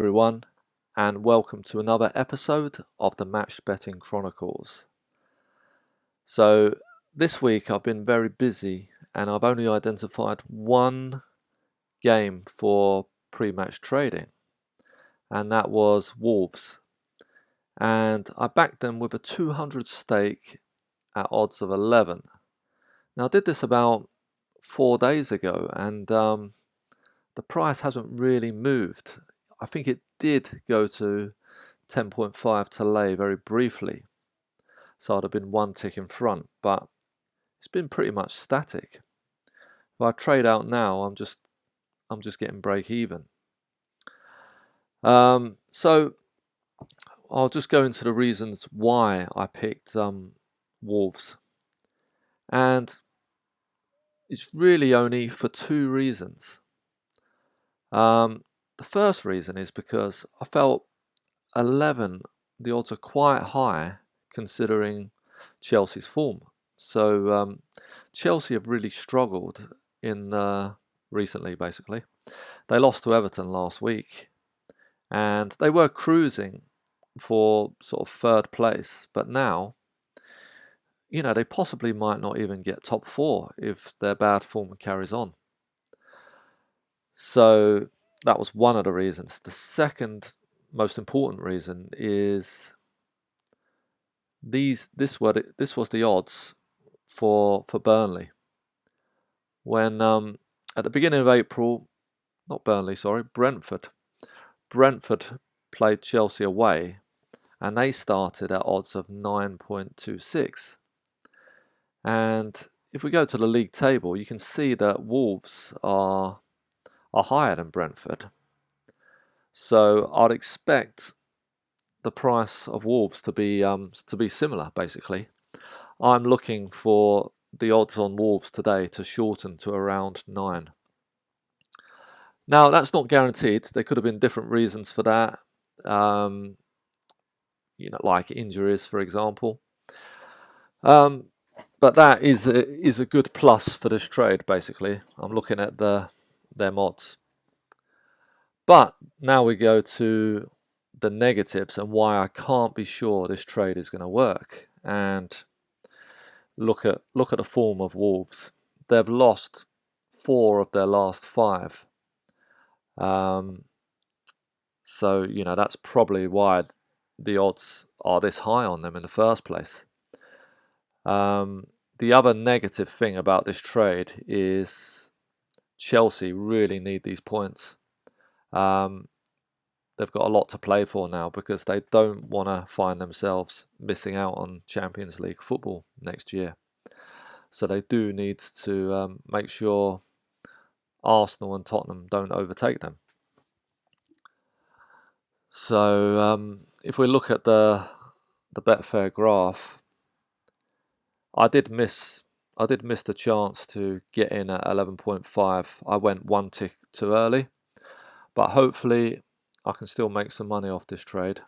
Everyone, and welcome to another episode of the Match Betting Chronicles. So, this week I've been very busy and I've only identified one game for pre-match trading, and that was Wolves. And I backed them with a 200 stake at odds of 11. Now, I did this about 4 days ago, and the price hasn't really moved. I think it did go to 10.5 to lay very briefly, so I'd have been one tick in front, but it's been pretty much static. If I trade out now, I'm just getting break even. So I'll just go into the reasons why I picked Wolves, and it's really only for two reasons. The first reason is because I felt 11, the odds are quite high considering Chelsea's form. So Chelsea have really struggled in recently, basically. They lost to Everton last week, and they were cruising for sort of third place, but now, they possibly might not even get top four if their bad form carries on. So that was one of the reasons. The second most important reason is this was the odds for Burnley when at the beginning of April, not Burnley, sorry, Brentford played Chelsea away, and they started at odds of 9.26. And if we go to the league table, you can see that Wolves are higher than Brentford. So I'd expect the price of Wolves to be similar, basically. I'm looking for the odds on Wolves today to shorten to around 9. Now, that's not guaranteed. There could have been different reasons for that, like injuries, for example. But that is a good plus for this trade, basically. I'm looking at their odds. But now we go to the negatives and why I can't be sure this trade is going to work. And look at the form of Wolves. They've lost 4 of their last 5. So that's probably why the odds are this high on them in the first place. The other negative thing about this trade is Chelsea really need these points. They've got a lot to play for now because they don't want to find themselves missing out on Champions League football next year. So they do need to make sure Arsenal and Tottenham don't overtake them. So if we look at the Betfair graph, I did miss the chance to get in at 11.5. I went one tick too early, but hopefully I can still make some money off this trade.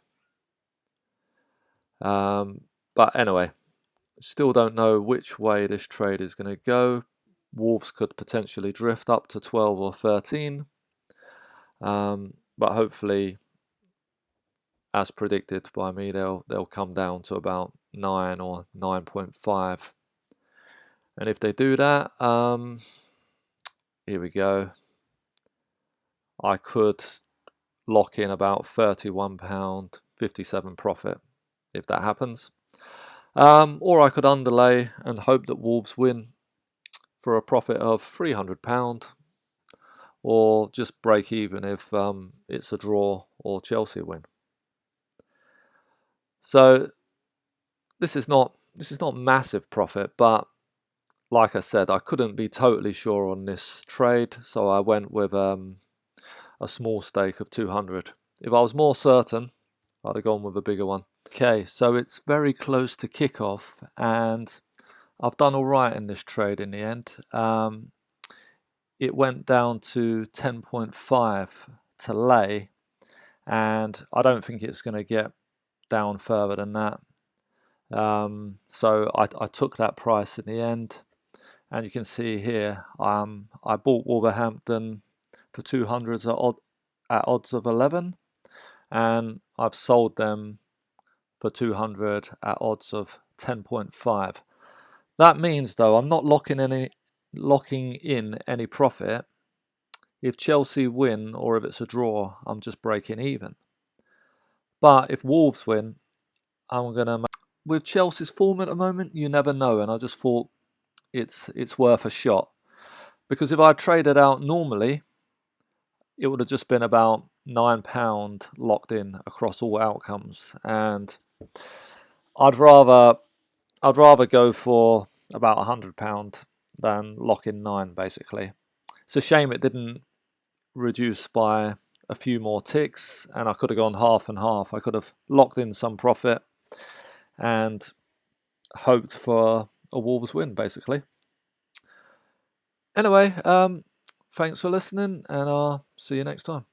But anyway, still don't know which way this trade is going to go. Wolves could potentially drift up to 12 or 13, but hopefully, as predicted by me, they'll come down to about 9 or 9.5. And if they do that, here we go. I could lock in about £31.57 profit if that happens. Or I could underlay and hope that Wolves win for a profit of £300, or just break even if it's a draw or Chelsea win. So this is not massive profit, but like I said, I couldn't be totally sure on this trade, so I went with a small stake of 200. If I was more certain, I'd have gone with a bigger one. Okay, so it's very close to kickoff, and I've done all right in this trade in the end. It went down to 10.5 to lay, and I don't think it's going to get down further than that. So I took that price in the end, and you can see here I bought Wolverhampton for 200s at odds of 11, and I've sold them for 200 at odds of 10.5. That means though I'm not locking in any profit. If Chelsea win or if it's a draw, I'm just breaking even. But if Wolves win, I'm gonna. With Chelsea's form at the moment, you never know, and I just thought it's worth a shot. Because if I traded out normally, it would have just been about £9 locked in across all outcomes, and I'd rather go for about £100 than lock in 9. Basically, it's a shame it didn't reduce by a few more ticks, and I could have gone half and half. I could have locked in some profit and hoped for a Wolves win, basically. Anyway, thanks for listening, and I'll see you next time.